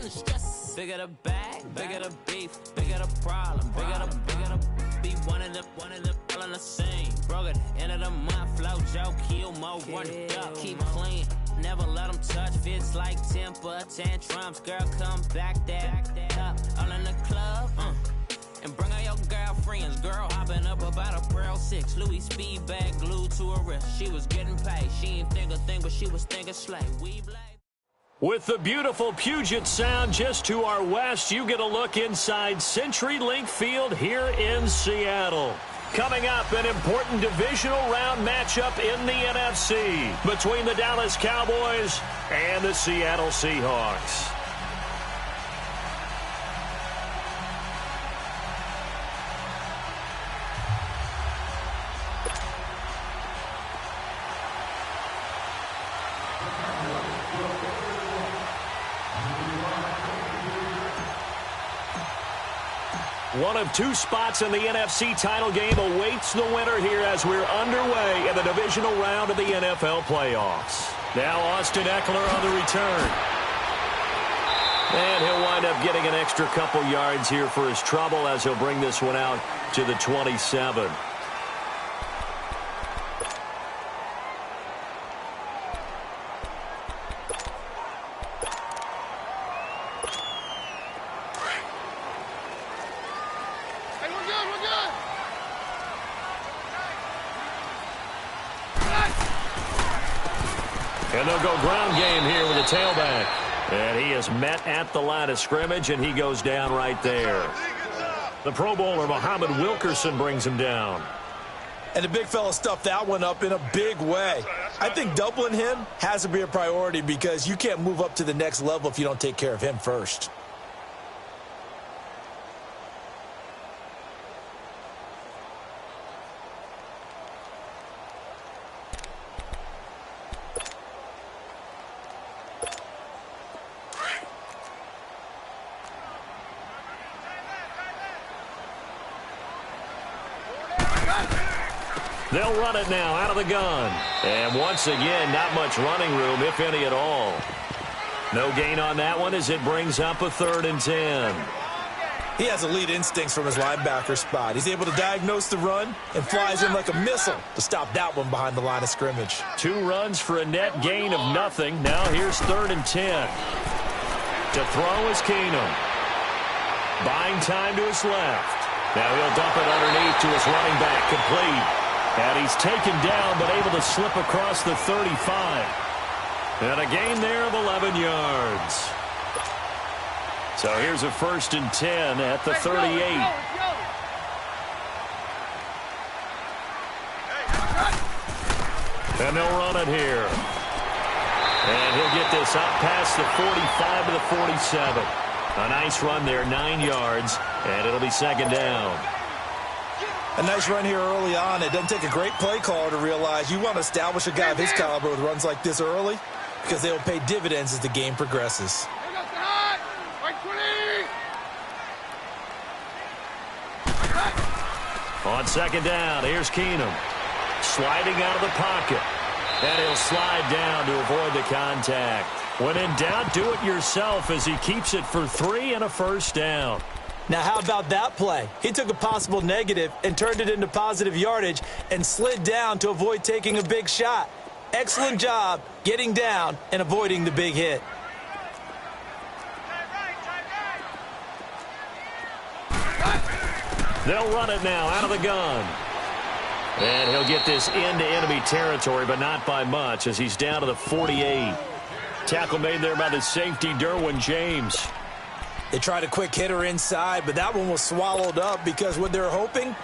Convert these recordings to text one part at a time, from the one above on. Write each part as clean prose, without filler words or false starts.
Bigger the bag, bigger the beef, bigger the problem, bigger the be one of the all on the scene. Broke at the end of the month, flow Joe, kill more, run it up, keep clean. Never let them touch, fits like temper tantrums. Girl, come back that up, all in the club, and bring all your girlfriends. Girl, hopping up about a Pearl 6, Louis speed bag glued to her wrist. She was getting paid, she ain't think a thing, but she was thinking slay. We blame. With the beautiful Puget Sound just to our west, you get a look inside CenturyLink Field here in Seattle. Coming up, an important divisional round matchup in the NFC between the Dallas Cowboys and the Seattle Seahawks. One of two spots in the NFC title game awaits the winner here as we're underway in the divisional round of the NFL playoffs. Now Austin Eckler on the return. And he'll wind up getting an extra couple yards here for his trouble as he'll bring this one out to the 27. And they'll go ground game here with a tailback. And he is met at the line of scrimmage, and he goes down right there. The Pro Bowler, Muhammad Wilkerson, brings him down. And the big fella stuffed that one up in a big way. I think doubling him has to be a priority because you can't move up to the next level if you don't take care of him first. They'll run it now out of the gun. And once again, not much running room, if any at all. No gain on that one as it brings up a 3rd and 10. He has elite instincts from his linebacker spot. He's able to diagnose the run and flies in like a missile to stop that one behind the line of scrimmage. 2 runs for a net gain of nothing. Now here's 3rd and 10. To throw is Keenum. Buying time to his left. Now he'll dump it underneath to his running back, complete. And he's taken down, but able to slip across the 35. And a gain there of 11 yards. So here's a 1st and 10 at the 38. And they'll run it here. And he'll get this up past the 45 to the 47. A nice run there, 9 yards, and it'll be 2nd down. A nice run here early on. It doesn't take a great play caller to realize you want to establish a guy of his caliber with runs like this early because they will pay dividends as the game progresses. On 2nd down, here's Keenum. Sliding out of the pocket. And he'll slide down to avoid the contact. When in doubt, do it yourself as he keeps it for 3 and a 1st down. Now, how about that play? He took a possible negative and turned it into positive yardage and slid down to avoid taking a big shot. Excellent job getting down and avoiding the big hit. They'll run it now out of the gun. And he'll get this into enemy territory, but not by much as he's down to the 48. Tackle made there by the safety, Derwin James. They tried a quick hitter inside, but that one was swallowed up because what they're hoping,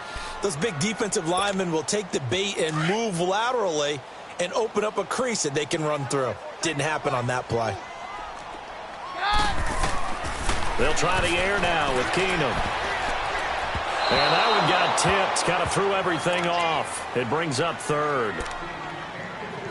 those big defensive linemen will take the bait and move laterally and open up a crease that they can run through. Didn't happen on that play. They'll try the air now with Keenum. And that one got tipped, kind of threw everything off. It brings up 3rd.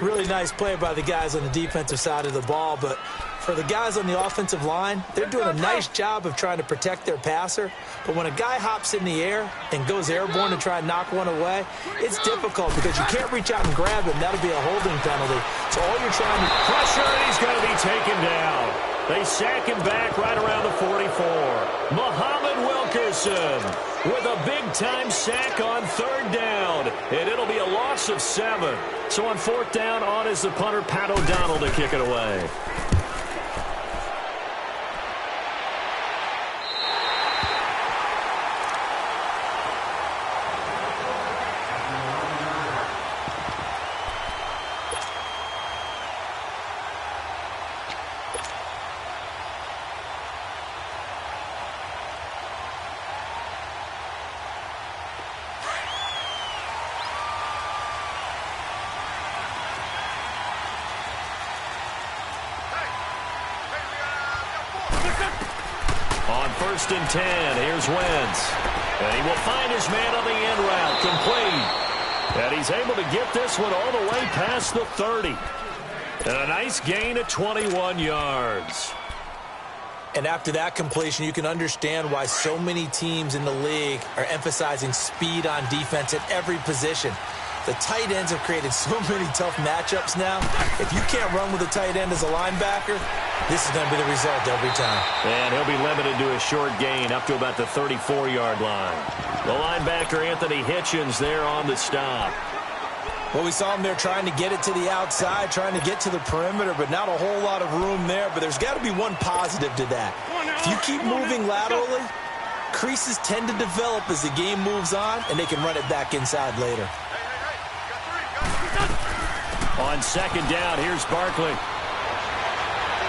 Really nice play by the guys on the defensive side of the ball, but for the guys on the offensive line, they're doing a nice job of trying to protect their passer. But when a guy hops in the air and goes airborne to try and knock one away, it's difficult because you can't reach out and grab him. That'll be a holding penalty. So all you're trying to... Pressure, and he's going to be taken down. They sack him back right around the 44. Muhammad Wilkerson with a big-time sack on 3rd down. And it'll be a loss of 7. So on 4th down, on is the punter, Pat O'Donnell, to kick it away. On 1st and 10, here's Wentz. And he will find his man on the end route, complete. And he's able to get this one all the way past the 30. And a nice gain of 21 yards. And after that completion, you can understand why so many teams in the league are emphasizing speed on defense at every position. The tight ends have created so many tough matchups now. If you can't run with a tight end as a linebacker, this is going to be the result every time. And he'll be limited to a short gain up to about the 34-yard line. The linebacker, Anthony Hitchens, there on the stop. Well, we saw him there trying to get it to the outside, trying to get to the perimeter, but not a whole lot of room there. But there's got to be one positive to that. If you keep moving laterally, creases tend to develop as the game moves on, and they can run it back inside later. On 2nd down, here's Barkley.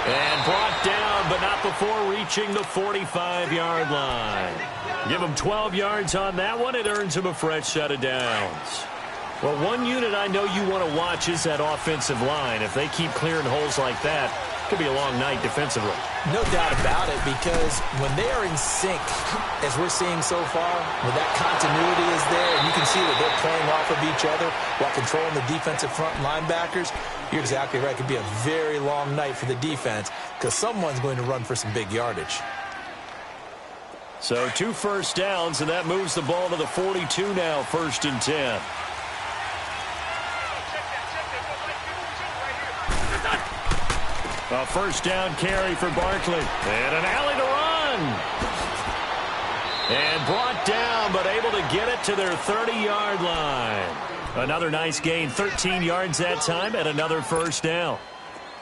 And brought down, but not before reaching the 45-yard line. Give him 12 yards on that one. It earns him a fresh set of downs. Well, one unit I know you want to watch is that offensive line. If they keep clearing holes like that, it could be a long night defensively. No doubt about it, because when they are in sync, as we're seeing so far, when that continuity is there, and you can see that they're playing off of each other while controlling the defensive front linebackers, you're exactly right. It could be a very long night for the defense because someone's going to run for some big yardage. So 2 first downs, and that moves the ball to the 42 now, 1st and 10. A 1st down carry for Barkley. And an alley to run. And brought down, but able to get it to their 30-yard line. Another nice gain, 13 yards that time, and another 1st down.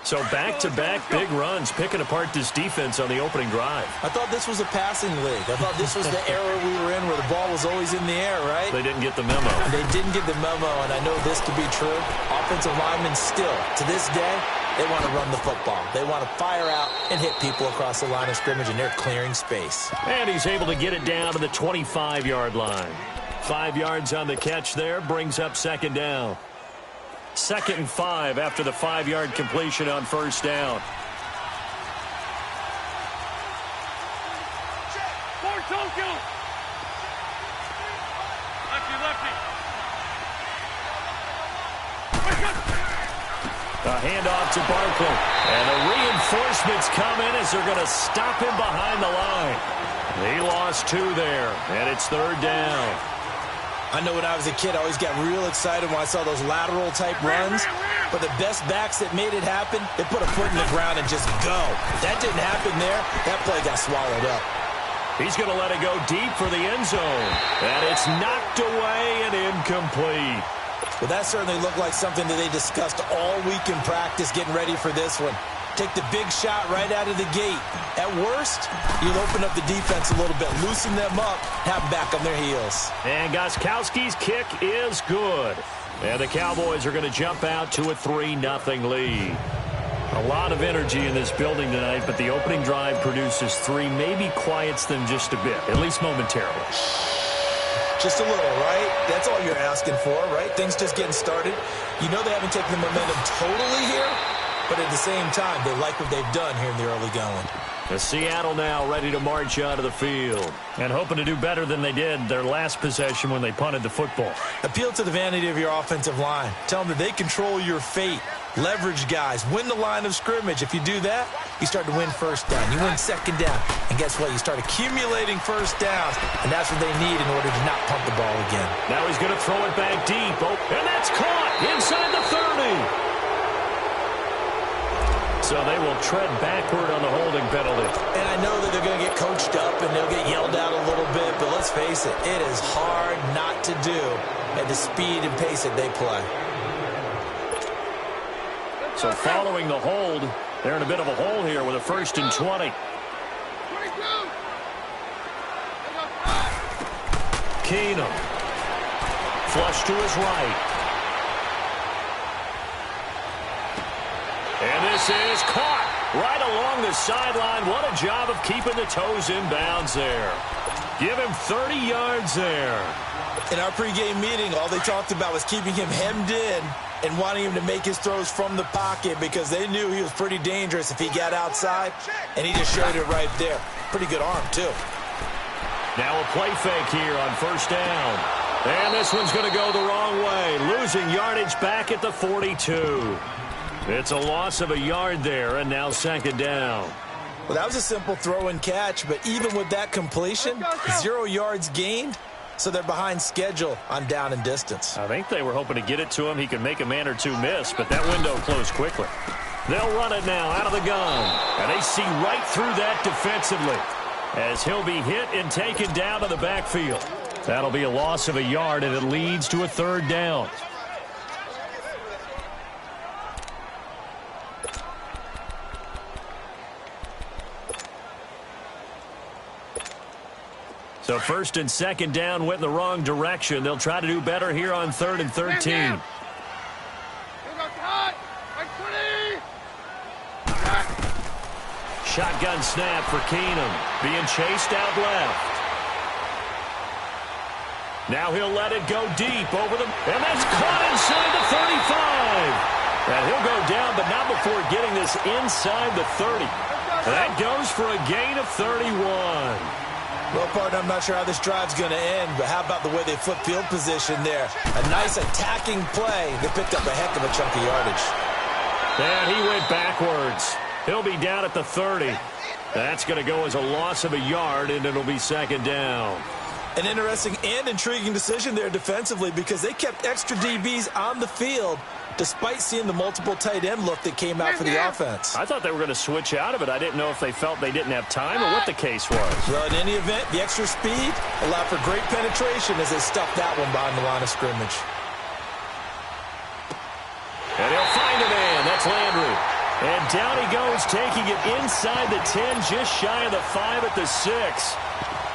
So back-to-back big runs, picking apart this defense on the opening drive. I thought this was a passing league. I thought this was the era we were in where the ball was always in the air, right? They didn't get the memo. They didn't get the memo, and I know this to be true. Offensive linemen still, to this day, they want to run the football. They want to fire out and hit people across the line of scrimmage, and they're clearing space. And he's able to get it down to the 25-yard line. 5 yards on the catch there, brings up 2nd down. 2nd and 5 after the 5-yard completion on 1st down. A handoff to Barkley. And the reinforcements come in as they're going to stop him behind the line. He lost 2 there, and it's 3rd down. I know when I was a kid, I always got real excited when I saw those lateral-type runs. But the best backs that made it happen, they put a foot in the ground and just go. That didn't happen there. That play got swallowed up. He's going to let it go deep for the end zone. And it's knocked away and incomplete. Well, that certainly looked like something that they discussed all week in practice getting ready for this one. Take the big shot right out of the gate. At worst, you'll open up the defense a little bit, loosen them up, have them back on their heels. And Gostkowski's kick is good. And the Cowboys are going to jump out to a 3-0 lead. A lot of energy in this building tonight, but the opening drive produces 3, maybe quiets them just a bit, at least momentarily. Just a little, right? That's all you're asking for, right? Things just getting started. You know they haven't taken the momentum totally here, but at the same time, they like what they've done here in the early going. The Seattle now ready to march out of the field and hoping to do better than they did their last possession when they punted the football. Appeal to the vanity of your offensive line. Tell them that they control your fate. Leverage guys. Win the line of scrimmage. If you do that, you start to win 1st down. You win 2nd down. And guess what? You start accumulating 1st downs. And that's what they need in order to not punt the ball again. Now he's going to throw it back deep. Oh, and that's caught inside the 30. So they will tread backward on the holding penalty. And I know that they're going to get coached up and they'll get yelled at a little bit, but let's face it, it is hard not to do at the speed and pace that they play. So following the hold, they're in a bit of a hole here with a 1st and 20. Keenum. Flush to his right. And this is caught right along the sideline. What a job of keeping the toes in bounds there. Give him 30 yards there. In our pregame meeting, all they talked about was keeping him hemmed in and wanting him to make his throws from the pocket because they knew he was pretty dangerous if he got outside, and he just showed it right there. Pretty good arm, too. Now a play fake here on 1st down. And this one's going to go the wrong way, losing yardage back at the 42. It's a loss of a yard there, and now 2nd down. Well, that was a simple throw and catch, but even with that completion, 0 yards gained, so they're behind schedule on down and distance. I think they were hoping to get it to him. He could make a man or two miss, but that window closed quickly. They'll run it now out of the gun, and they see right through that defensively as he'll be hit and taken down to the backfield. That'll be a loss of a yard, and it leads to a 3rd down. So 1st and 2nd down went in the wrong direction. They'll try to do better here on 3rd and 13. Shotgun snap for Keenum. Being chased out left. Now he'll let it go deep over the... And that's caught inside the 35. And he'll go down, but not before getting this inside the 30. That goes for a gain of 31. Well, partner, I'm not sure how this drive's going to end, but how about the way they flip field position there? A nice attacking play. They picked up a heck of a chunk of yardage. And he went backwards. He'll be down at the 30. That's going to go as a loss of a yard, and it'll be 2nd down. An interesting and intriguing decision there defensively because they kept extra DBs on the field despite seeing the multiple tight end look that came out for the offense. I thought they were going to switch out of it. I didn't know if they felt they didn't have time or what the case was. Well, in any event, the extra speed allowed for great penetration as they stuffed that one behind the line of scrimmage. And he'll find a man. That's Landry. And down he goes, taking it inside the 10, just shy of the 5 at the 6.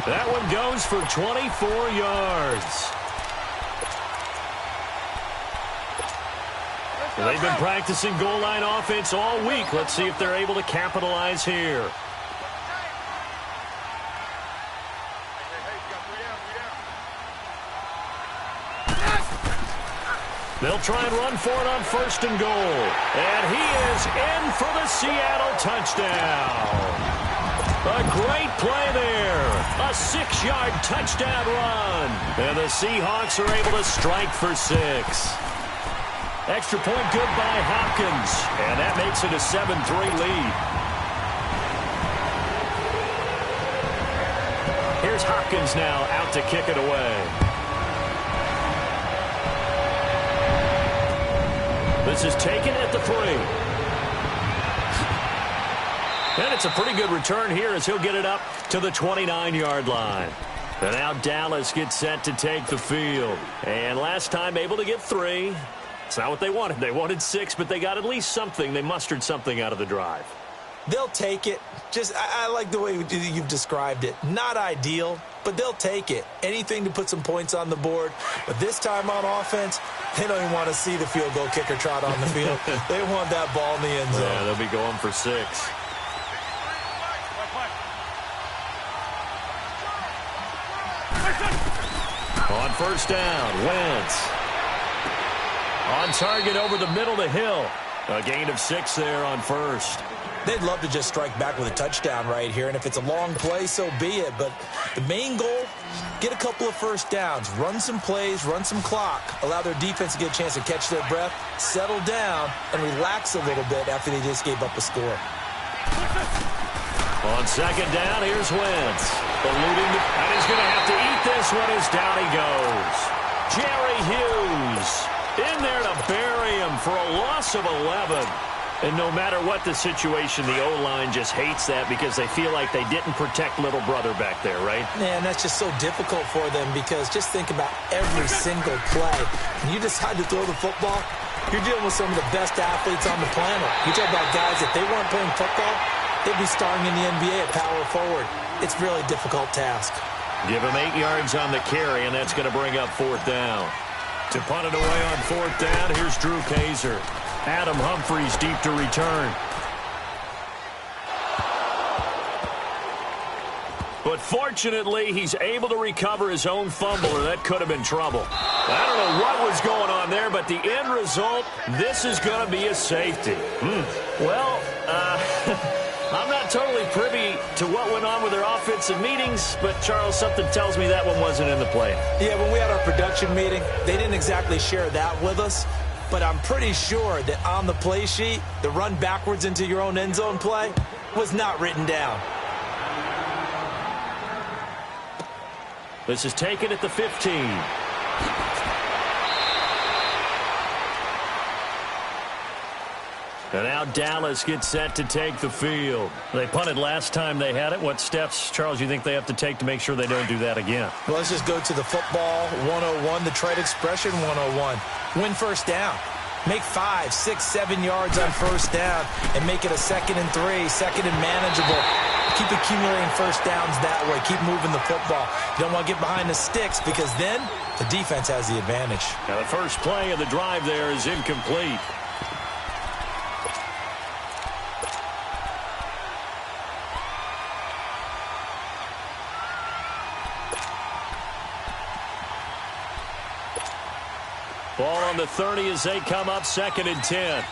That one goes for 24 yards. Well, they've been practicing goal line offense all week. Let's see if they're able to capitalize here. They'll try and run for it on 1st and goal. And he is in for the Seattle touchdown. A great play there. A 6-yard touchdown run. And the Seahawks are able to strike for 6. Extra point good by Hopkins. And that makes it a 7-3 lead. Here's Hopkins now out to kick it away. This is taken at the 3. And it's a pretty good return here as he'll get it up to the 29-yard line. And now Dallas gets set to take the field. And last time able to get 3. It's not what they wanted. They wanted 6, but they got at least something. They mustered something out of the drive. They'll take it. I like the way you've described it. Not ideal, but they'll take it. Anything to put some points on the board. But this time on offense, they don't even want to see the field goal kicker trot on the field. They want that ball in the end zone. Yeah, they'll be going for 6. On 1st down, Wentz. On target over the middle to Hill. A gain of 6 there on 1st. They'd love to just strike back with a touchdown right here, and if it's a long play, so be it. But the main goal, get a couple of 1st downs, run some plays, run some clock, allow their defense to get a chance to catch their breath, settle down, and relax a little bit after they just gave up a score. On 2nd down, here's Wentz. And he's going to have to eat this one as down he goes. Jerry Hughes in there to bury him for a loss of 11. And no matter what the situation, the O-line just hates that because they feel like they didn't protect little brother back there, right? Man, that's just so difficult for them because just think about every single play. When you decide to throw the football, you're dealing with some of the best athletes on the planet. You talk about guys, if they weren't playing football, they'd be starring in the NBA at power forward. It's a really difficult task. Give him 8 yards on the carry, and that's going to bring up 4th down. To punt it away on 4th down, here's Drew Kaiser. Adam Humphries deep to return. But fortunately, he's able to recover his own fumble, or that could have been trouble. I don't know what was going on there, but the end result, this is going to be a safety. Well, I'm not totally privy to what went on with their offensive meetings, but, Charles, something tells me that one wasn't in the play. Yeah, when we had our production meeting, they didn't exactly share that with us, but I'm pretty sure that on the play sheet, the run backwards into your own end zone play was not written down. This is taken at the 15. And now Dallas gets set to take the field. They punted last time they had it. What steps, Charles, you think they have to take to make sure they don't do that again? Well, let's just go to the football 101, the trade expression 101. Win first down. Make 5, 6, 7 yards on first down and make it a 2nd and 3, 2nd and manageable. Keep accumulating first downs that way. Keep moving the football. You don't want to get behind the sticks because then the defense has the advantage. Now the first play of the drive there is incomplete. Ball on the 30 as they come up 2nd and 10.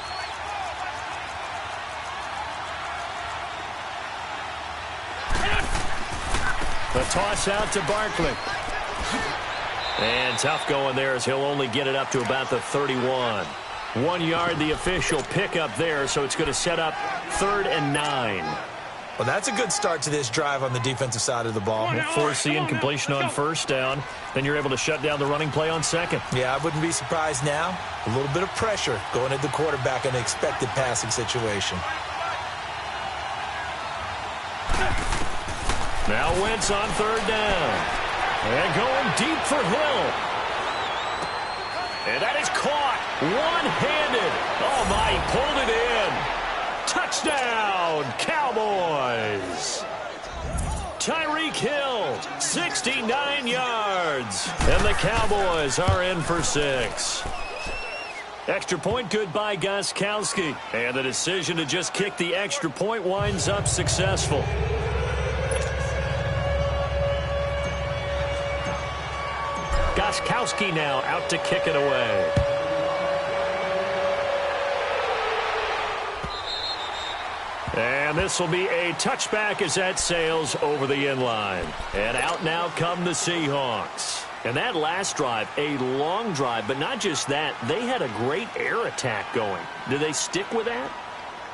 The toss out to Barkley. And tough going there as he'll only get it up to about the 31. 1 yard, the official pickup there, so it's going to set up 3rd and 9. Well, that's a good start to this drive on the defensive side of the ball. We'll force the incompletion on first down. Then you're able to shut down the running play on 2nd. Yeah, I wouldn't be surprised now. A little bit of pressure going at the quarterback in an expected passing situation. Now Wentz on 3rd down. And going deep for Hill. And that is caught one-handed. Oh, my, he pulled it in. Touchdown, Cowboys. Tyreek Hill, 69 yards. And the Cowboys are in for 6. Extra point good by Gostkowski. And the decision to just kick the extra point winds up successful. Gostkowski now out to kick it away. And this will be a touchback as that sails over the inline. And out now come the Seahawks. And that last drive, a long drive, but not just that. They had a great air attack going. Do they stick with that?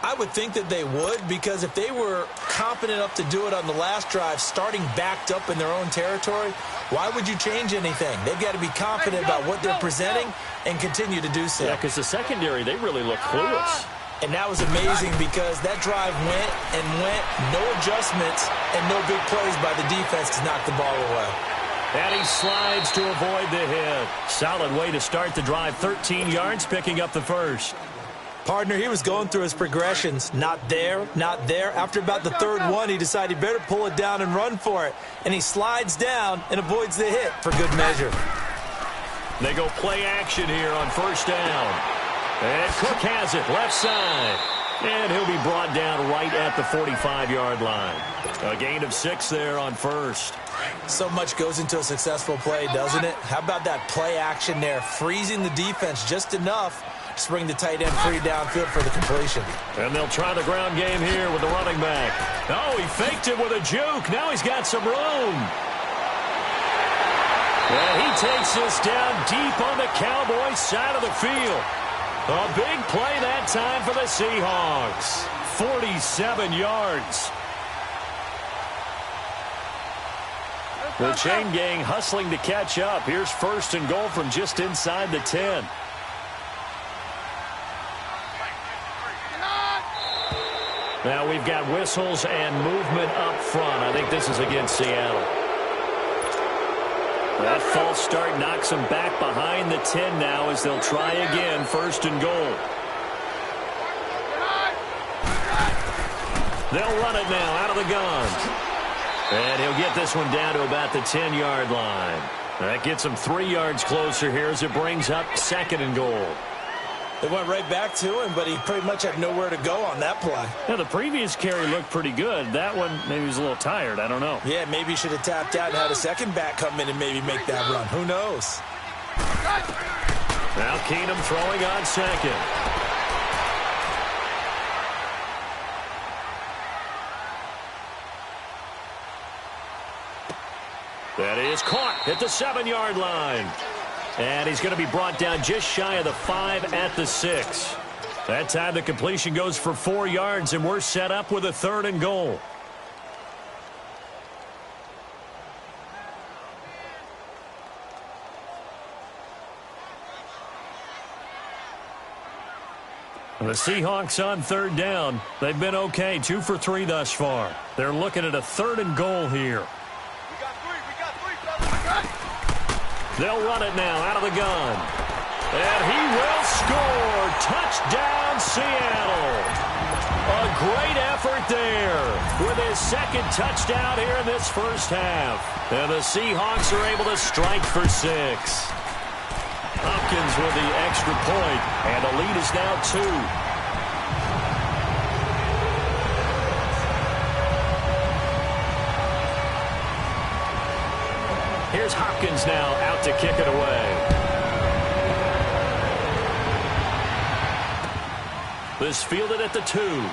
I would think that they would, because if they were confident enough to do it on the last drive, starting backed up in their own territory, why would you change anything? They've got to be confident about what they're presenting and continue to do so. Yeah, because the secondary, they really look clueless. And that was amazing because that drive went and went, no adjustments and no big plays by the defense to knock the ball away. And he slides to avoid the hit. Solid way to start the drive. 13 yards, picking up the first. Partner, he was going through his progressions. Not there, not there. After about the 3rd one, he decided he better pull it down and run for it. And he slides down and avoids the hit for good measure. They go play action here on first down. And Cook has it, left side. And he'll be brought down right at the 45-yard line. A gain of 6 there on first. So much goes into a successful play, doesn't it? How about that play action there, freezing the defense just enough to bring the tight end free downfield for the completion. And they'll try the ground game here with the running back. Oh, he faked it with a juke. Now he's got some room. And he takes this down deep on the Cowboys side of the field. A big play that time for the Seahawks. 47 yards. The chain gang hustling to catch up. Here's 1st and goal from just inside the 10. Now we've got whistles and movement up front. I think this is against Seattle. That false start knocks them back behind the 10 now as they'll try again, 1st and goal. They'll run it now out of the gun. And he'll get this one down to about the 10-yard line. That gets him 3 yards closer here as it brings up 2nd and goal. They went right back to him, but he pretty much had nowhere to go on that play. Yeah, the previous carry looked pretty good. That one, maybe he was a little tired. I don't know. Yeah, maybe he should have tapped out and had a second back come in and maybe make that run. Who knows? Now Keenum throwing on 2nd. That is caught at the 7-yard line. And he's going to be brought down just shy of the 5 at the 6. That time the completion goes for 4 yards, and we're set up with a 3rd and goal. The Seahawks on 3rd down. They've been okay, 2 for 3 thus far. They're looking at a 3rd and goal here. They'll run it now out of the gun. And he will score. Touchdown, Seattle. A great effort there with his 2nd touchdown here in this first half. And the Seahawks are able to strike for 6. Hopkins with the extra point, and the lead is now 2. Here's Hopkins now out to kick it away. This fielded at the 2.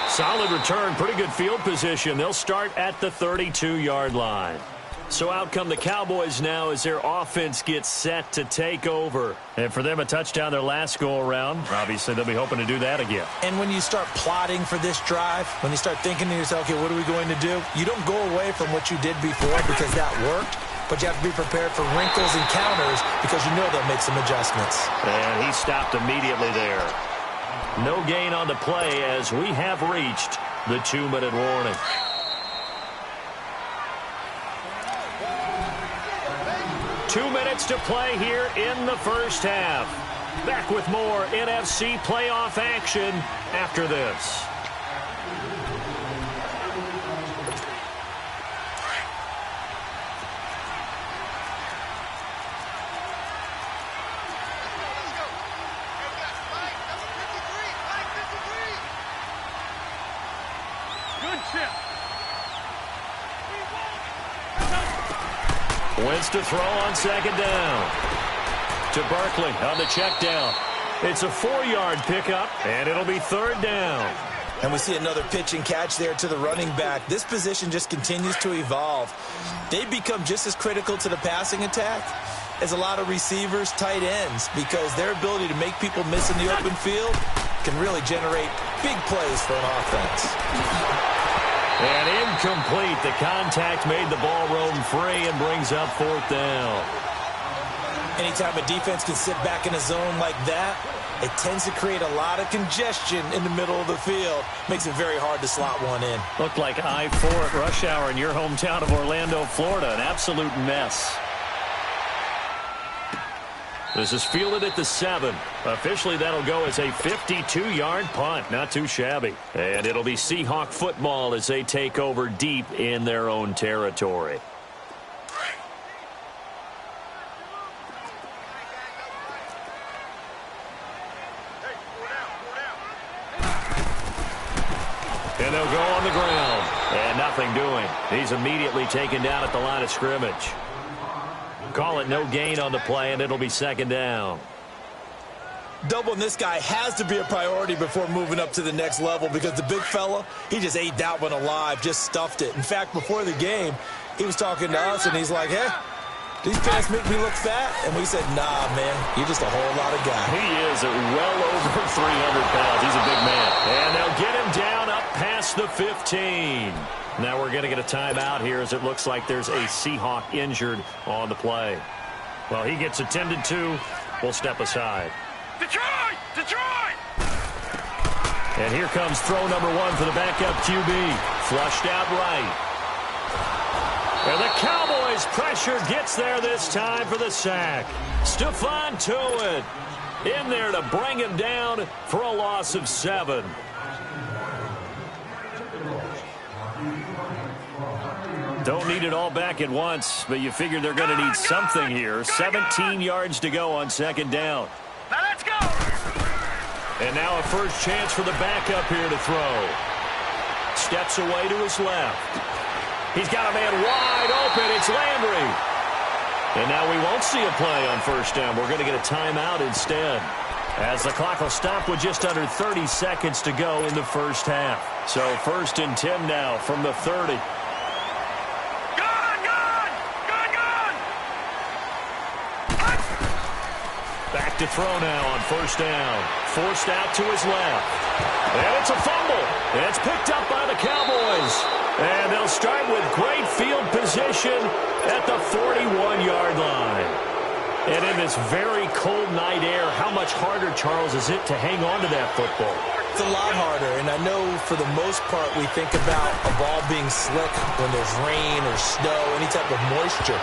Solid return, pretty good field position. They'll start at the 32-yard line. So out come the Cowboys now as their offense gets set to take over. And for them, a touchdown their last go-around. Obviously, they'll be hoping to do that again. And when you start plotting for this drive, when you start thinking to yourself, okay, what are we going to do? You don't go away from what you did before because that worked, but you have to be prepared for wrinkles and counters because you know they'll make some adjustments. And he stopped immediately there. No gain on the play as we have reached the 2-minute warning. Two minutes to play here in the first half. Back with more NFC playoff action after this. Wentz to throw on 2nd down. To Barkley on the check down. It's a 4-yard pickup, and it'll be 3rd down. And we see another pitch and catch there to the running back. This position just continues to evolve. They become just as critical to the passing attack as a lot of receivers, tight ends, because their ability to make people miss in the open field can really generate big plays for an offense. And incomplete. The contact made the ball roam free and brings up 4th down. Anytime a defense can sit back in a zone like that, it tends to create a lot of congestion in the middle of the field. Makes it very hard to slot one in. Looked like I-4 at rush hour in your hometown of Orlando, Florida. An absolute mess. This is fielded at the 7. Officially, that'll go as a 52-yard punt. Not too shabby. And it'll be Seahawk football as they take over deep in their own territory. And they'll go on the ground. And nothing doing. He's immediately taken down at the line of scrimmage. Call it no gain on the play, and it'll be 2nd down. Doubling this guy has to be a priority before moving up to the next level because the big fella, he just ate that one alive, just stuffed it. In fact, before the game, he was talking to us, and he's like, hey, these pants make me look fat. And we said, nah, man, you're just a whole lot of guy. He is well over 300 pounds. He's a big man. And they'll get him down up past the 15. Now we're going to get a timeout here as it looks like there's a Seahawk injured on the play. Well, he gets attended to. We'll step aside. Detroit! Detroit! And here comes throw number 1 for the backup QB. Flushed out right. And the Cowboys' pressure gets there this time for the sack. Stephon Tuitt in there to bring him down for a loss of 7. Don't need it all back at once, but you figure they're going to need something here. 17 yards to go on second down. Now let's go! And now a first chance for the backup here to throw. Steps away to his left. He's got a man wide open. It's Landry. And now we won't see a play on first down. We're going to get a timeout instead, as the clock will stop with just under 30 seconds to go in the first half. So 1st and 10 now from the 30. Back to throw now on first down. Forced out to his left. And it's a fumble. It's picked up by the Cowboys. And they'll start with great field position at the 41-yard line. And in this very cold night air, how much harder, Charles, is it to hang on to that football? It's a lot harder, and I know for the most part we think about a ball being slick when there's rain or snow, any type of moisture.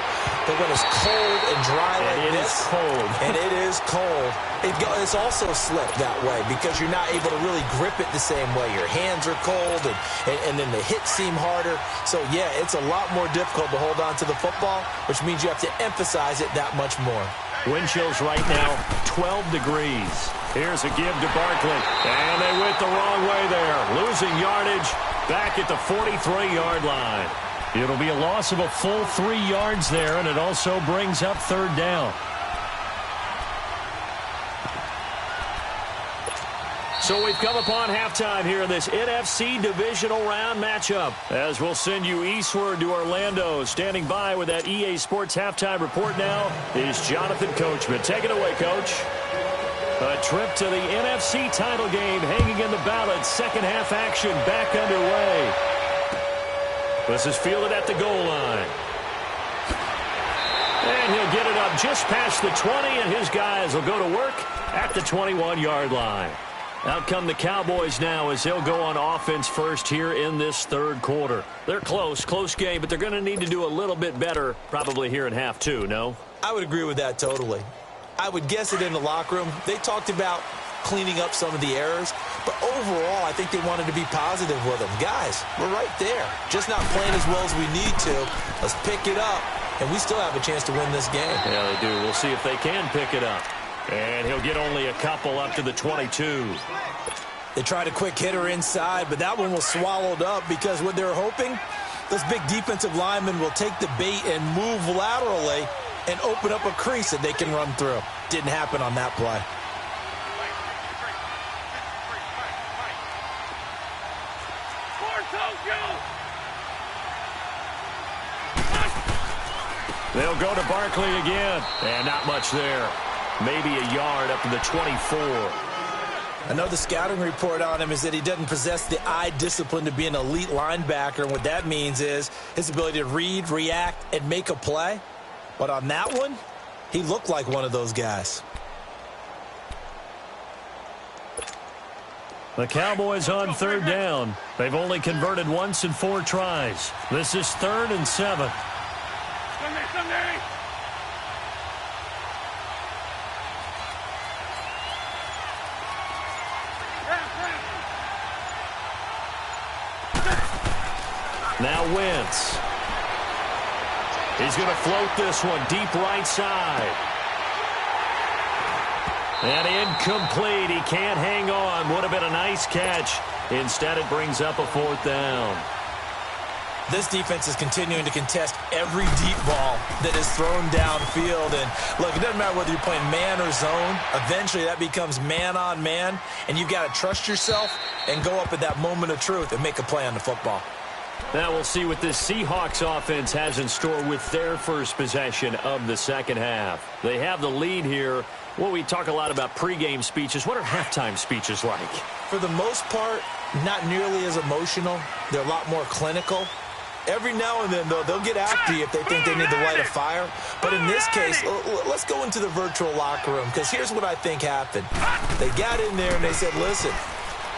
But when it's cold and dry like this, and it is cold, it's also slick that way because you're not able to really grip it the same way. Your hands are cold, and then the hits seem harder. So, yeah, it's a lot more difficult to hold on to the football, which means you have to emphasize it that much more. Wind chills right now, 12 degrees. Here's a give to Barkley, and they went the wrong way there. Losing yardage back at the 43-yard line. It'll be a loss of a full 3 yards there, and it also brings up third down. So we've come upon halftime here in this NFC divisional round matchup. As we'll send you eastward to Orlando. Standing by with that EA Sports halftime report now is Jonathan Coachman. Take it away, Coach. A trip to the NFC title game hanging in the balance. Second half action back underway. This is fielded at the goal line. And he'll get it up just past the 20, and his guys will go to work at the 21-yard line. Out come the Cowboys now as they'll go on offense first here in this third quarter. They're close game, but they're going to need to do a little bit better probably here in half two, no? I would agree with that totally. I would guess it in the locker room. They talked about cleaning up some of the errors, but overall, I think they wanted to be positive with them. Guys, we're right there. Just not playing as well as we need to. Let's pick it up, and we still have a chance to win this game. Yeah, they do. We'll see if they can pick it up. And he'll get only a couple up to the 22. They tried a quick hitter inside, but that one was swallowed up because what they're hoping, those big defensive linemen will take the bait and move laterally and open up a crease that they can run through. Didn't happen on that play. They'll go to Barkley again, and not much there. Maybe a yard up to the 24. I know the scouting report on him is that he doesn't possess the eye discipline to be an elite linebacker, and what that means is his ability to read, react, and make a play. But on that one, he looked like one of those guys. The Cowboys on third down. They've only converted once in 4 tries. This is 3rd and 7. Now Wentz. He's going to float this one deep right side. And incomplete. He can't hang on. Would have been a nice catch. Instead, it brings up a 4th down. This defense is continuing to contest every deep ball that is thrown downfield. And, look, it doesn't matter whether you're playing man or zone. Eventually, that becomes man-on-man, and you've got to trust yourself and go up at that moment of truth and make a play on the football. Now we'll see what this Seahawks offense has in store with their first possession of the second half. They have the lead here. Well, we talk a lot about pregame speeches. What are halftime speeches like? For the most part, not nearly as emotional. They're a lot more clinical. Every now and then, though, they'll get after you if they think they need to light a fire. But in this case, let's go into the virtual locker room, because here's what I think happened. They got in there and they said, listen,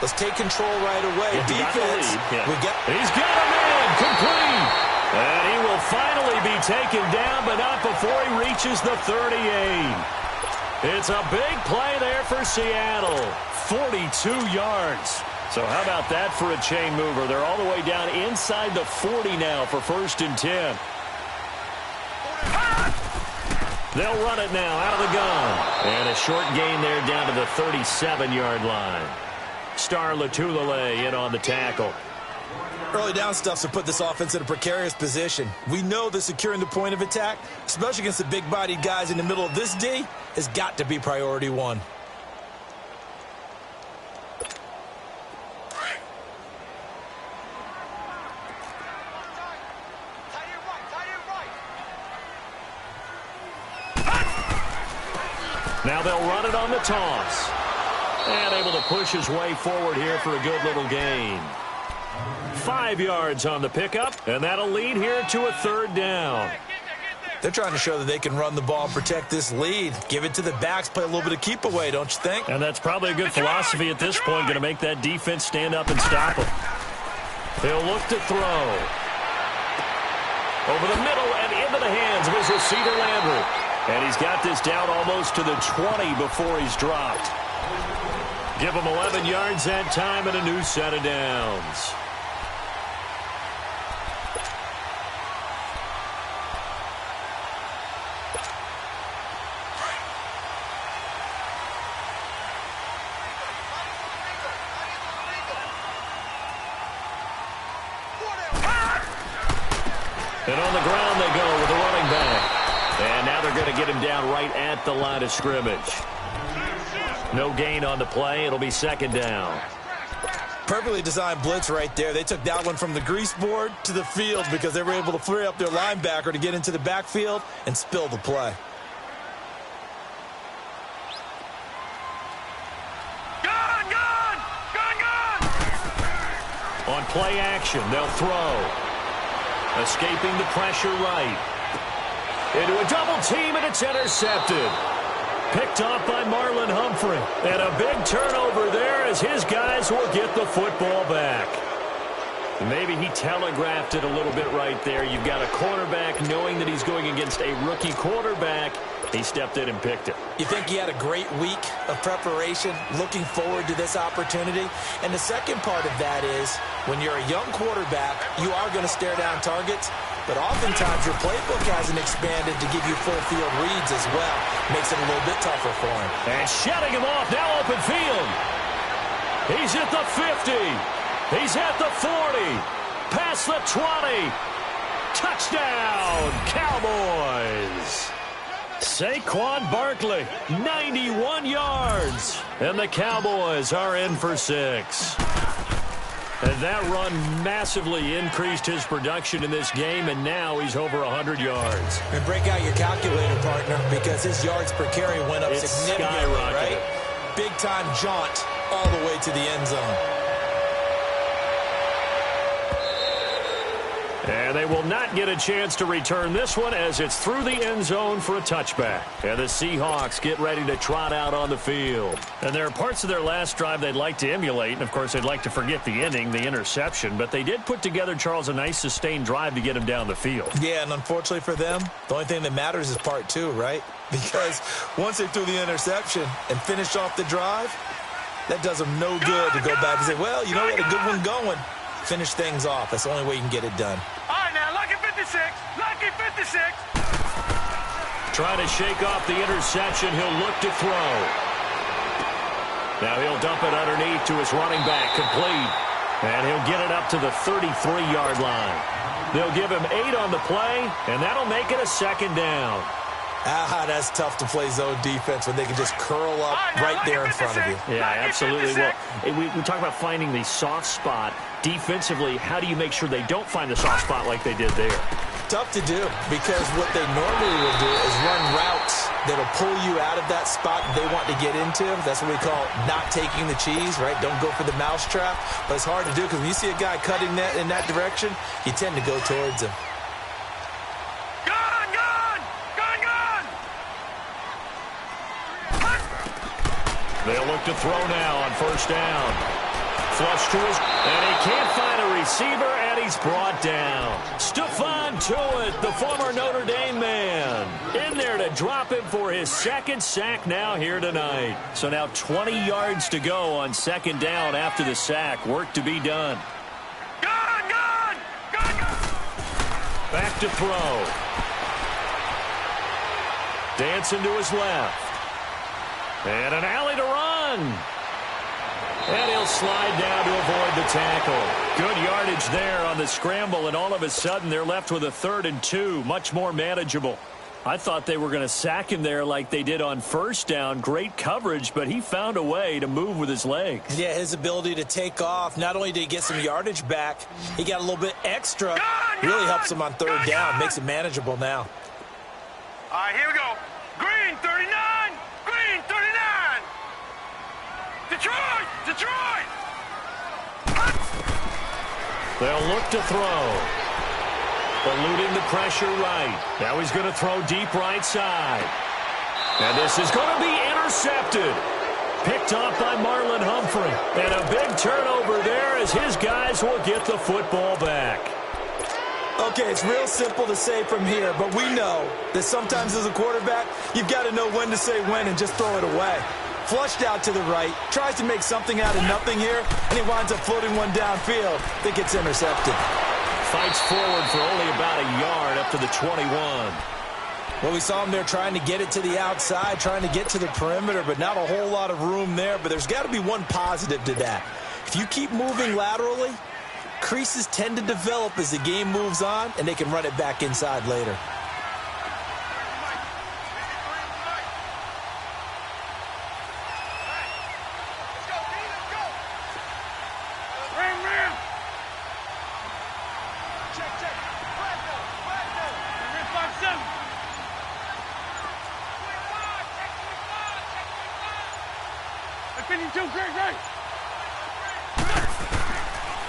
Let's take control right away. Defense. He's got him in. Complete. And he will finally be taken down, but not before he reaches the 38. It's a big play there for Seattle. 42 yards. So how about that for a chain mover? They're all the way down inside the 40 now for 1st and 10. They'll run it now out of the gun. And a short gain there down to the 37-yard line. Star Latulele in on the tackle. Early down stuffs have put this offense in a precarious position. We know that securing the point of attack, especially against the big-bodied guys in the middle of this D, has got to be priority one. Now they'll run it on the toss. And able to push his way forward here for a good little gain. 5 yards on the pickup, and that'll lead here to a 3rd down. They're trying to show that they can run the ball and protect this lead. Give it to the backs, play a little bit of keep away, don't you think? And that's probably a good philosophy at this point, going to make that defense stand up and stop him. He'll look to throw. Over the middle and into the hands of his receiver, Landry. And he's got this down almost to the 20 before he's dropped. Give him 11 yards that time and a new set of downs. And on the ground they go with the running back. And now they're going to get him down right at the line of scrimmage. No gain on the play. It'll be 2nd down. Perfectly designed blitz right there. They took that one from the grease board to the field because they were able to free up their linebacker to get into the backfield and spill the play. On play action, they'll throw. Escaping the pressure right. Into a double team, and it's intercepted. Picked off by Marlon Humphrey. And a big turnover there as his guys will get the football back. Maybe he telegraphed it a little bit right there. You've got a cornerback knowing that he's going against a rookie quarterback. He stepped in and picked it. You think he had a great week of preparation, looking forward to this opportunity? And the second part of that is, when you're a young quarterback, you are going to stare down targets, but oftentimes your playbook hasn't expanded to give you full field reads as well. Makes it a little bit tougher for him. And shutting him off, now open field. He's at the 50. He's at the 40. Past the 20. Touchdown, Cowboys. Saquon Barkley, 91 yards. And the Cowboys are in for 6. And that run massively increased his production in this game, and now he's over 100 yards. And break out your calculator, partner, because his yards per carry went up significantly, right? Big-time jaunt all the way to the end zone. And they will not get a chance to return this one as it's through the end zone for a touchback. And the Seahawks get ready to trot out on the field. And there are parts of their last drive they'd like to emulate. And, of course, they'd like to forget the ending, the interception. But they did put together, Charles, a nice sustained drive to get him down the field. Yeah, and unfortunately for them, the only thing that matters is part 2, right? Because once they threw the interception and finished off the drive, that does them no good to go back and say, well, you know, we had a good one going. Finish things off. That's the only way you can get it done. All right, now, lucky 56. Lucky 56. Trying to shake off the interception. He'll look to throw. Now he'll dump it underneath to his running back. Complete. And he'll get it up to the 33-yard line. They'll give him 8 on the play, and that'll make it a 2nd down. That's tough to play zone defense when they can just curl up right there in front of you. Yeah, absolutely. Well, we talk about finding the soft spot. Defensively, how do you make sure they don't find the soft spot like they did there? Tough to do, because what they normally will do is run routes that'll pull you out of that spot they want to get into. That's what we call not taking the cheese, right? Don't go for the mousetrap. But it's hard to do because when you see a guy cutting that in that direction, you tend to go towards him. They'll look to throw now on 1st down. Flush to his, and he can't find a receiver, and he's brought down. Stephon Tuitt, the former Notre Dame man, in there to drop him for his second sack now here tonight. So now 20 yards to go on second down after the sack. Work to be done. Gone! Back to throw. Dancing to his left. And an alley to run. And he'll slide down to avoid the tackle. Good yardage there on the scramble, and all of a sudden they're left with a 3rd and 2, much more manageable. I thought they were going to sack him there like they did on first down. Great coverage, but he found a way to move with his legs. Yeah, his ability to take off, not only did he get some yardage back, he got a little bit extra. Really helps him on 3rd down, makes it manageable now. All right, here we go. Green 39! Green 39! Detroit! They'll look to throw. Eluding the pressure right. Now he's going to throw deep right side. And this is going to be intercepted. Picked off by Marlon Humphrey. And a big turnover there as his guys will get the football back. Okay, it's real simple to say from here, but we know that sometimes as a quarterback, you've got to know when to say when and just throw it away. Flushed out to the right, tries to make something out of nothing here, and he winds up floating one downfield that gets intercepted. Fights forward for only about a yard up to the 21. Well, we saw him there trying to get it to the outside, trying to get to the perimeter, but not a whole lot of room there. But there's got to be one positive to that. If you keep moving laterally, creases tend to develop as the game moves on, and they can run it back inside later.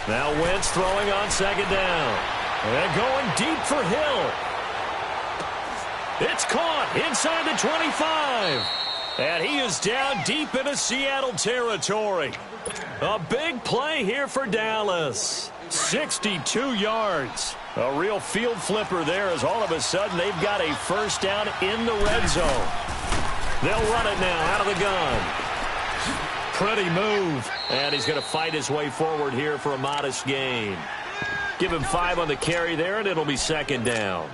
Now Wentz throwing on second down. And going deep for Hill. It's caught inside the 25. And he is down deep into Seattle territory. A big play here for Dallas. 62 yards. A real field flipper there as all of a sudden they've got a first down in the red zone. They'll run it now out of the gun. Pretty move. And he's going to fight his way forward here for a modest gain. Give him 5 on the carry there, and it'll be second down.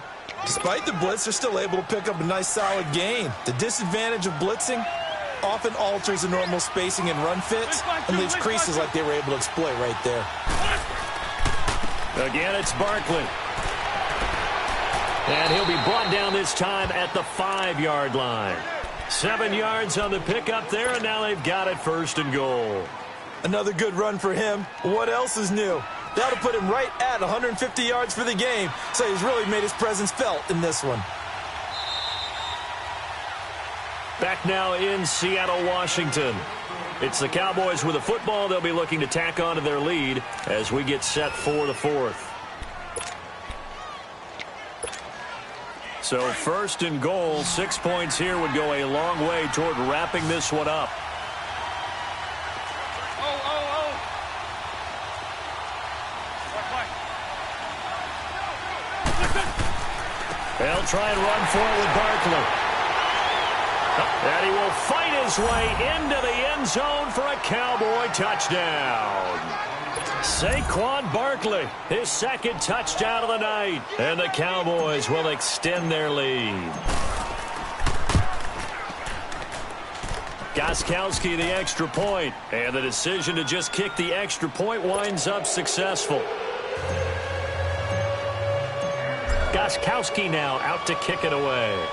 Despite the blitz, they're still able to pick up a nice solid gain. The disadvantage of blitzing often alters the normal spacing and run fits and leaves creases like they were able to exploit right there. Again, it's Barkley. And he'll be brought down this time at the 5-yard line. 7 yards on the pickup there, and now they've got it first and goal. Another good run for him. What else is new? That'll put him right at 150 yards for the game, so he's really made his presence felt in this one. Back now in Seattle, Washington. It's the Cowboys with the football. They'll be looking to tack on to their lead as we get set for the 4th. So first and goal, 6 points here would go a long way toward wrapping this one up. They'll try and run for it with Barkley. And he will fight his way into the end zone for a Cowboy touchdown. Saquon Barkley, his second touchdown of the night. And the Cowboys will extend their lead. Gostkowski the extra point. And the decision to just kick the extra point winds up successful. Gostkowski now out to kick it away.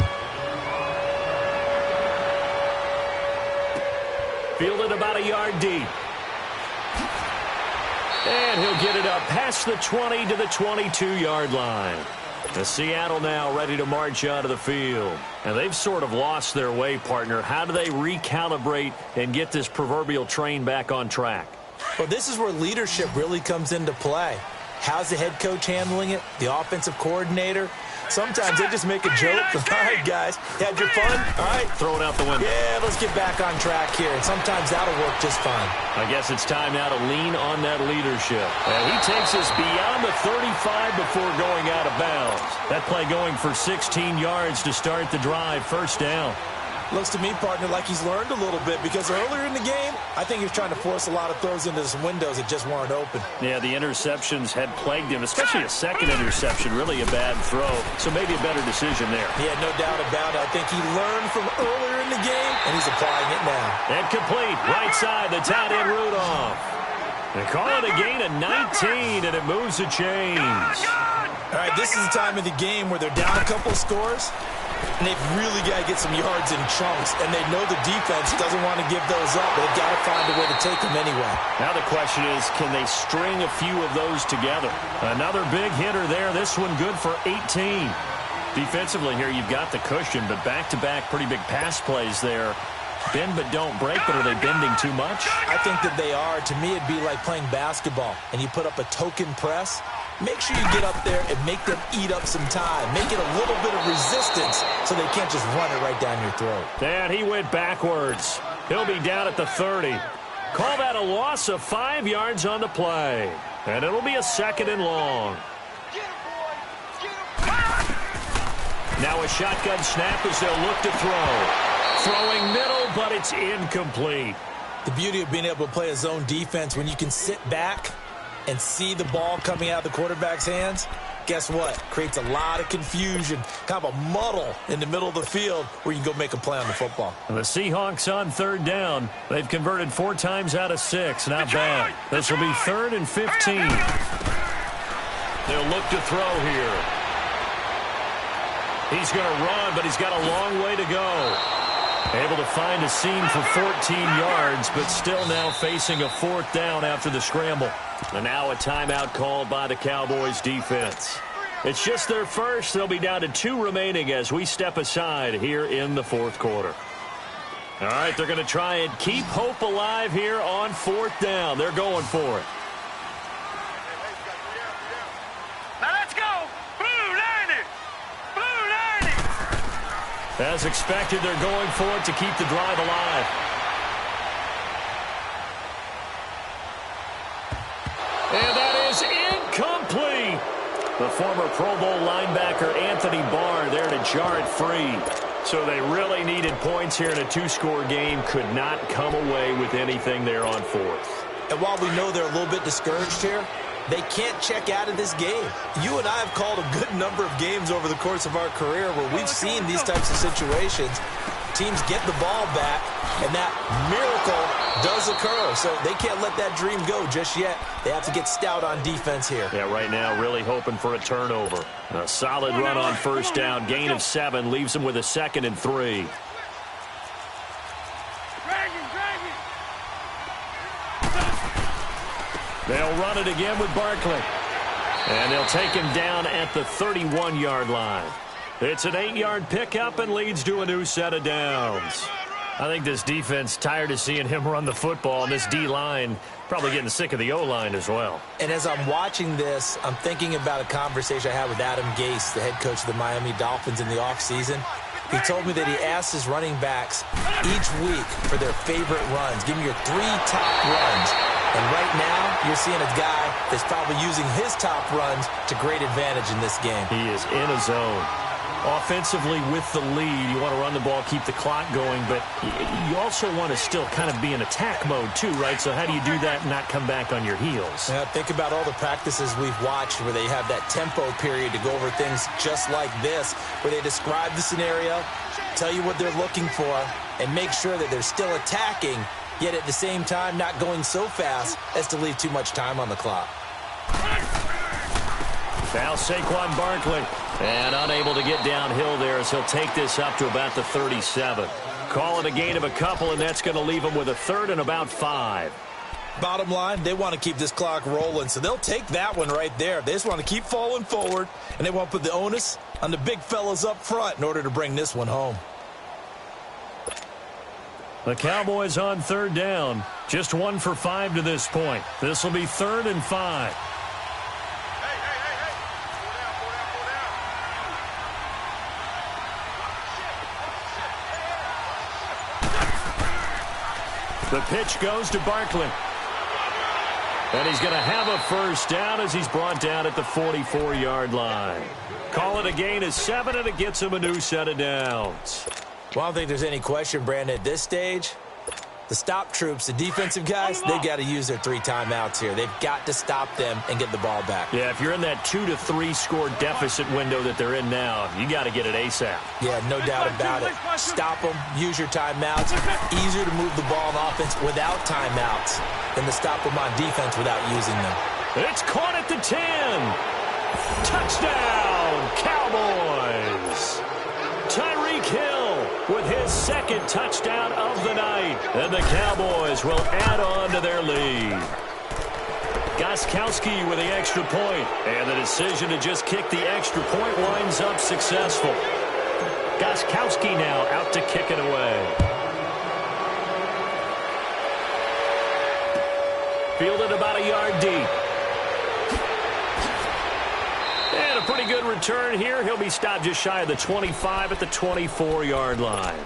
Fielded about a yard deep. And he'll get it up past the 20 to the 22-yard line. The Seattle now ready to march out of the field. And they've sort of lost their way, partner. How do they recalibrate and get this proverbial train back on track? Well, this is where leadership really comes into play. How's the head coach handling it? The offensive coordinator? Sometimes they just make a joke. All right, guys, had your fun? All right. Throw it out the window. Yeah, let's get back on track here. And sometimes that'll work just fine. I guess it's time now to lean on that leadership. And he takes us beyond the 35 before going out of bounds. That play going for 16 yards to start the drive. First down. Looks to me, partner, like he's learned a little bit because earlier in the game, I think he was trying to force a lot of throws into some windows that just weren't open. Yeah, the interceptions had plagued him, especially a second interception, really a bad throw. So maybe a better decision there. Yeah, no doubt about it. I think he learned from earlier in the game, and he's applying it now. And complete, right side, the tight end Rudolph. They call it a gain of 19, and it moves the chains. All right, this is the time of the game where they're down a couple of scores, and they've really got to get some yards in chunks, and they know the defense doesn't want to give those up. They've got to find a way to take them anyway. Now the question is, can they string a few of those together? Another big hitter there. This one good for 18. Defensively here, you've got the cushion, but back-to-back pretty big pass plays there. Bend but don't break, but are they bending too much? I think that they are. To me, it'd be like playing basketball, and you put up a token press. Make sure you get up there and make them eat up some time. Make it a little bit of resistance so they can't just run it right down your throat. And he went backwards. He'll be down at the 30. Call that a loss of 5 yards on the play. And it'll be a second and long. Now a shotgun snap as they'll look to throw. Throwing middle, but it's incomplete. The beauty of being able to play a zone defense when you can sit back and see the ball coming out of the quarterback's hands, guess what? Creates a lot of confusion, kind of a muddle in the middle of the field where you can go make a play on the football. And the Seahawks on third down. They've converted 4 times out of 6. Not bad. This will be 3rd and 15. They'll look to throw here. He's going to run, but he's got a long way to go. Able to find a seam for 14 yards, but still now facing a 4th down after the scramble. And now a timeout called by the Cowboys defense. It's just their first. They'll be down to 2 remaining as we step aside here in the 4th quarter. All right, they're going to try and keep hope alive here on 4th down. They're going for it. Now let's go. Blue 90. Blue 90. As expected, they're going for it to keep the drive alive. And that is incomplete. The former Pro Bowl linebacker Anthony Barr there to jar it free. So they really needed points here in a 2-score game. Could not come away with anything there on 4th. And while we know they're a little bit discouraged here, they can't check out of this game. You and I have called a good number of games over the course of our career where we've seen these types of situations. Teams get the ball back, and that miracle does occur. So they can't let that dream go just yet. They have to get stout on defense here. Yeah, right now really hoping for a turnover. A solid run on first down. Gain of 7 leaves them with a 2nd and 3. They'll run it again with Barkley. And they'll take him down at the 31-yard line. It's an 8-yard pickup and leads to a new set of downs. I think this defense tired of seeing him run the football, and this D-line probably getting sick of the O-line as well. And as I'm watching this, I'm thinking about a conversation I had with Adam Gase, the head coach of the Miami Dolphins in the offseason. He told me that he asked his running backs each week for their favorite runs. Give me your 3 top runs. And right now, you're seeing a guy that's probably using his top runs to great advantage in this game. He is in a zone. Offensively with the lead, you want to run the ball, keep the clock going, but you also want to still kind of be in attack mode too, right? So how do you do that and not come back on your heels? Yeah, think about all the practices we've watched where they have that tempo period to go over things just like this, where they describe the scenario, tell you what they're looking for, and make sure that they're still attacking, yet at the same time not going so fast as to leave too much time on the clock. Now Saquon Barkley, and unable to get downhill there as he'll take this up to about the 37. Call it a gain of a couple, and that's going to leave him with a 3rd and about 5. Bottom line, they want to keep this clock rolling, so they'll take that one right there. They just want to keep falling forward, and they want to put the onus on the big fellas up front in order to bring this one home. The Cowboys on 3rd down. Just 1 for 5 to this point. This will be 3rd and 5. The pitch goes to Barkley. And he's going to have a first down as he's brought down at the 44-yard line. Call it a gain of 7, and it gets him a new set of downs. Well, I don't think there's any question, Brandon, at this stage. The stop troops, the defensive guys, they got to use their 3 timeouts here. They've got to stop them and get the ball back. Yeah, if you're in that 2 to 3 score deficit window that they're in now, you got to get it ASAP. Yeah, no doubt about it. Stop them, use your timeouts. Easier to move the ball on offense without timeouts than to stop them on defense without using them. It's caught at the 10. Touchdown, Cowboys. Tyreek Hill with his second touchdown of the night. And the Cowboys will add on to their lead. Gostkowski with the extra point. And the decision to just kick the extra point winds up successful. Gostkowski now out to kick it away. Fielded about a yard deep. And a pretty good return here. He'll be stopped just shy of the 25 at the 24-yard line.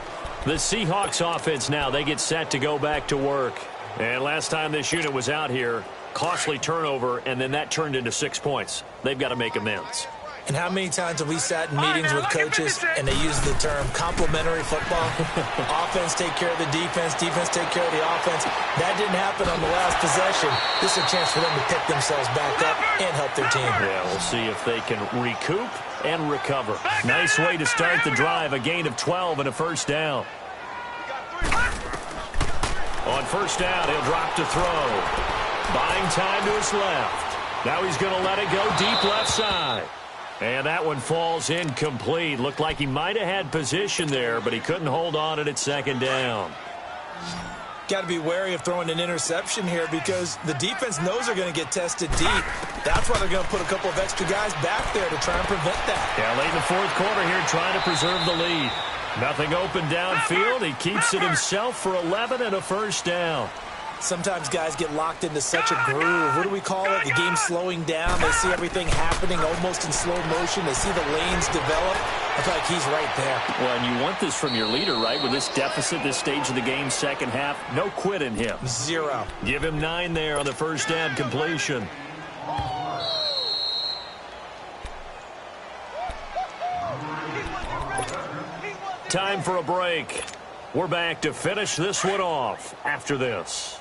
The Seahawks offense now, they get set to go back to work. And last time this unit was out here, costly turnover, and then that turned into 6 points. They've got to make amends. And how many times have we sat in meetings with coaches and they use the term complementary football? Offense take care of the defense, defense take care of the offense. That didn't happen on the last possession. This is a chance for them to pick themselves back up and help their team. Yeah, we'll see if they can recoup and recover. Nice way to start the drive, a gain of 12 and a first down. On first down, he'll drop to throw. Buying time to his left. Now he's going to let it go deep left side. And that one falls incomplete. Looked like he might have had position there, but he couldn't hold on at second down. Got to be wary of throwing an interception here because the defense knows they're going to get tested deep. That's why they're going to put a couple of extra guys back there to try and prevent that. Yeah, late in the fourth quarter here trying to preserve the lead. Nothing open downfield. He keeps it himself for 11 and a first down. Sometimes guys get locked into such a groove. What do we call it? The game slowing down. They see everything happening almost in slow motion. They see the lanes develop. I feel like he's right there. Well, and you want this from your leader, right? With this deficit, this stage of the game, second half, no quit in him. 0. Give him 9 there on the first down completion. Time for a break. We're back to finish this one off after this.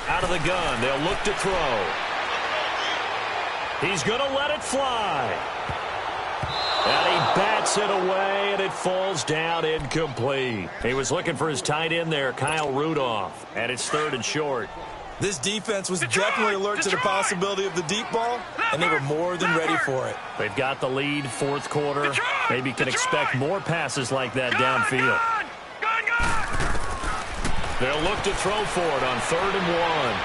Out of the gun, they'll look to throw. He's going to let it fly. And he bats it away, and it falls down incomplete. He was looking for his tight end there, Kyle Rudolph, and it's 3rd and short. This defense was definitely alert to the possibility of the deep ball, and they were more than ready for it. They've got the lead, fourth quarter. Maybe can expect more passes like that downfield. They'll look to throw for it on 3rd and 1.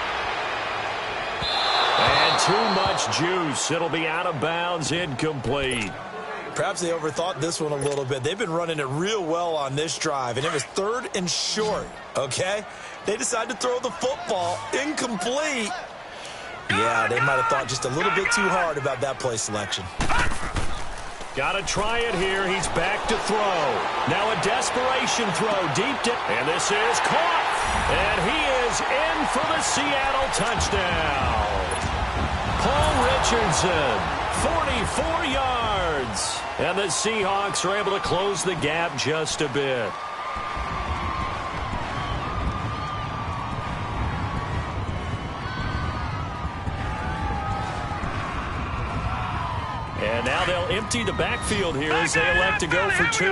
And too much juice. It'll be out of bounds, incomplete. Perhaps they overthought this one a little bit. They've been running it real well on this drive, and it was 3rd and short, okay? They decided to throw the football incomplete. Yeah, they might have thought just a little bit too hard about that play selection. Got to try it here. He's back to throw. Now a desperation throw deep to... And this is caught. And he is in for the Seattle touchdown. Paul Richardson, 44 yards. And the Seahawks are able to close the gap just a bit. And now they'll empty the backfield here as they elect to go for 2.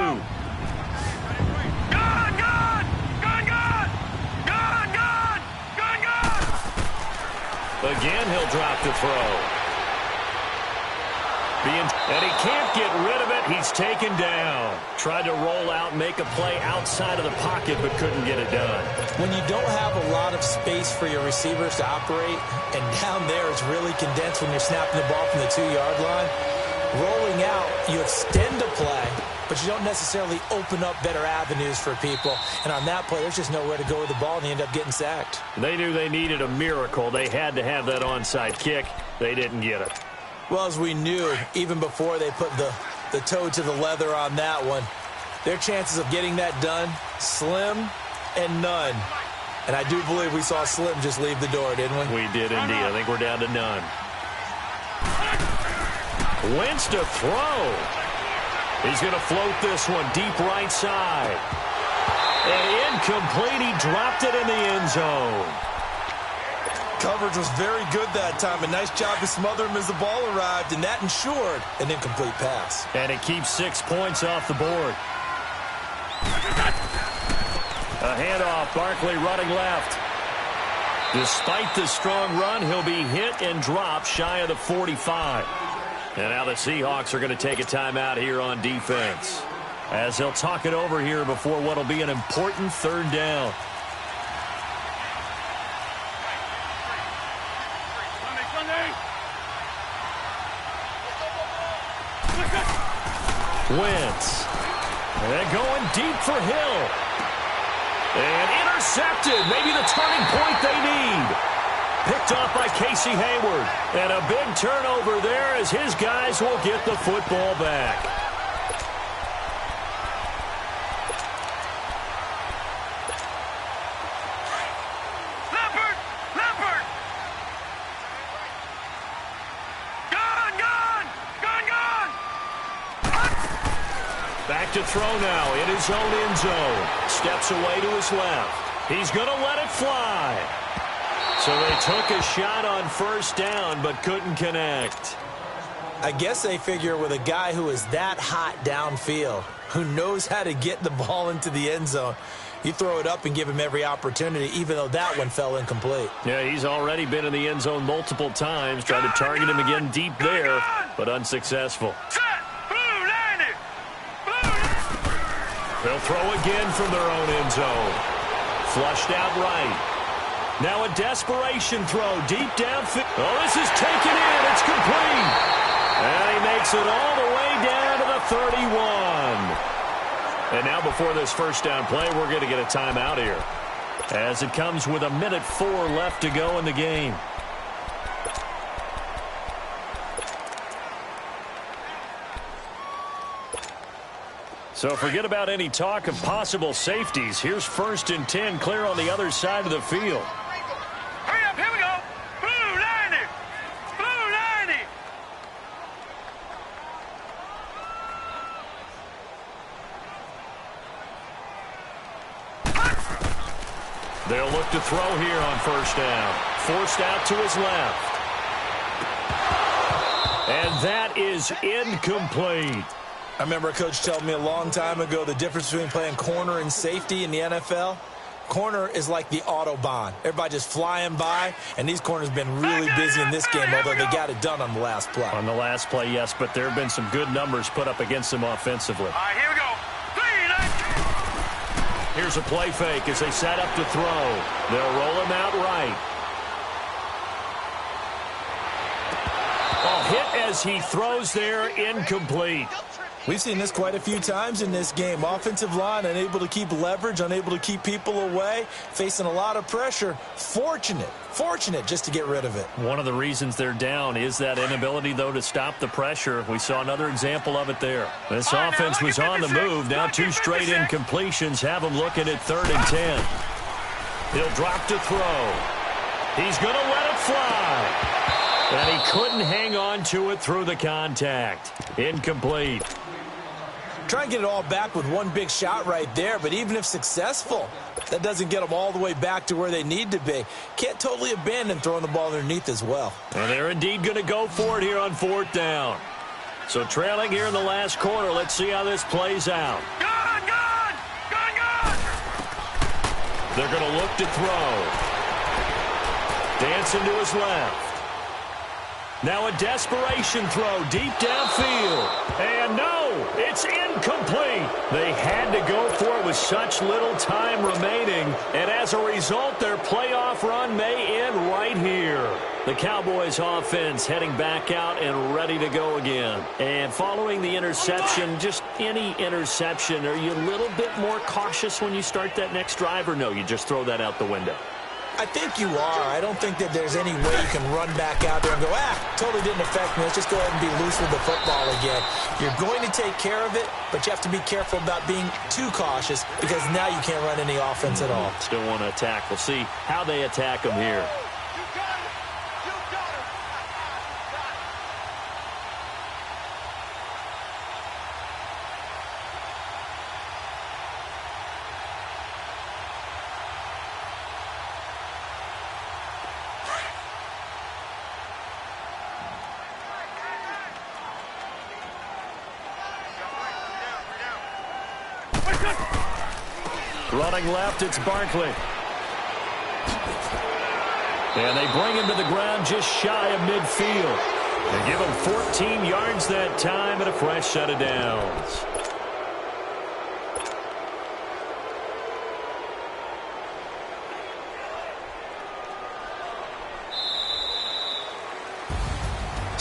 Again, he'll drop the throw. And he can't get rid of it. He's taken down. Tried to roll out, make a play outside of the pocket, but couldn't get it done. When you don't have a lot of space for your receivers to operate, and down there it's really condensed when you're snapping the ball from the 2-yard line, rolling out, you extend a play, but you don't necessarily open up better avenues for people. And on that play, there's just nowhere to go with the ball, and they end up getting sacked. They knew they needed a miracle. They had to have that onside kick. They didn't get it. Well, as we knew, even before they put the toe to the leather on that one, their chances of getting that done, slim and none. And I do believe we saw Slim just leave the door, didn't we? We did indeed. I think we're down to none. Wentz to throw. He's going to float this one deep right side. And incomplete. He dropped it in the end zone. Coverage was very good that time. A nice job to smother him as the ball arrived, and that ensured an incomplete pass. And it keeps 6 points off the board. A handoff, Barkley running left. Despite the strong run, he'll be hit and dropped shy of the 45. And now the Seahawks are going to take a timeout here on defense, as they'll talk it over here before what will be an important third down. Wentz. And going deep for Hill. And intercepted. Maybe the turning point they need. Picked off by Casey Hayward. And a big turnover there as his guys will get the football back. Leopard! Gone! Back to throw now in his own end zone. Steps away to his left. He's going to let it fly. So they took a shot on first down but couldn't connect. I guess they figure with a guy who is that hot downfield, who knows how to get the ball into the end zone, you throw it up and give him every opportunity, even though that one fell incomplete. Yeah, he's already been in the end zone multiple times, tried to target him again deep there, but unsuccessful. They'll throw again from their own end zone. Flushed out right. Now a desperation throw deep downfield. Oh, this is taken in. It's complete. And he makes it all the way down to the 31. And now before this first down play, we're going to get a timeout here, as it comes with 1:04 left to go in the game. So forget about any talk of possible safeties. Here's 1st and 10, clear on the other side of the field. Hurry up, here we go. Blue 90. They'll look to throw here on first down. Forced out to his left. And that is incomplete. I remember a coach telling me a long time ago the difference between playing corner and safety in the NFL. Corner is like the Autobahn. Everybody just flying by, and these corners have been really busy in this game, although they got it done on the last play. On the last play, yes, but there have been some good numbers put up against them offensively. All right, here we go. 3, 9. Here's a play fake as they set up to throw. They'll roll him out right. Oh, hit as he throws there, incomplete. We've seen this quite a few times in this game. Offensive line unable to keep leverage, unable to keep people away, facing a lot of pressure. Fortunate just to get rid of it. One of the reasons they're down is that inability, though, to stop the pressure. We saw another example of it there. This offense was on the move. Now 2 straight incompletions have them looking at 3rd and 10. He'll drop to throw. He's going to let it fly. And he couldn't hang on to it through the contact. Incomplete. Try and get it all back with one big shot right there, but even if successful, that doesn't get them all the way back to where they need to be. Can't totally abandon throwing the ball underneath as well. And they're indeed going to go for it here on 4th down. So trailing here in the last quarter, let's see how this plays out. Gone! They're going to look to throw. Dancing to his left. Now a desperation throw deep downfield. And no, it's incomplete. They had to go for it with such little time remaining. And as a result, their playoff run may end right here. The Cowboys offense heading back out and ready to go again. And following the interception, just any interception, are you a little bit more cautious when you start that next drive, or no, you just throw that out the window? I think you are. I don't think that there's any way you can run back out there and go, totally didn't affect me. Let's just go ahead and be loose with the football again. You're going to take care of it, but you have to be careful about being too cautious because now you can't run any offense at all. Still want to attack. We'll see how they attack him here. Running left, it's Barkley. And they bring him to the ground just shy of midfield. They give him 14 yards that time and a fresh set of downs.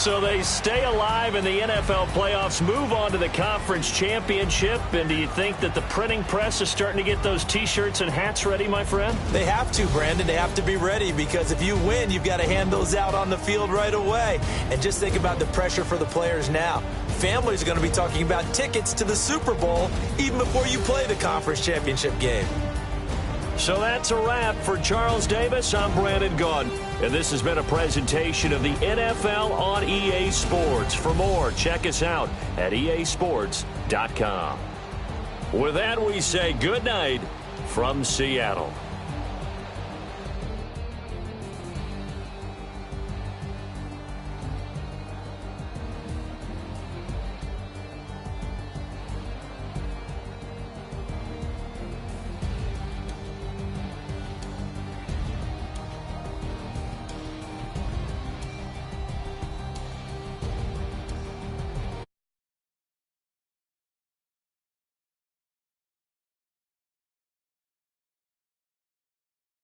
So they stay alive in the NFL playoffs, move on to the conference championship. And do you think that the printing press is starting to get those T-shirts and hats ready, my friend? They have to, Brandon. They have to be ready because if you win, you've got to hand those out on the field right away. And just think about the pressure for the players now. Families are going to be talking about tickets to the Super Bowl even before you play the conference championship game. So that's a wrap. For Charles Davis, I'm Brandon Gaudin. And this has been a presentation of the NFL on EA Sports. For more, check us out at easports.com. With that, we say good night from Seattle.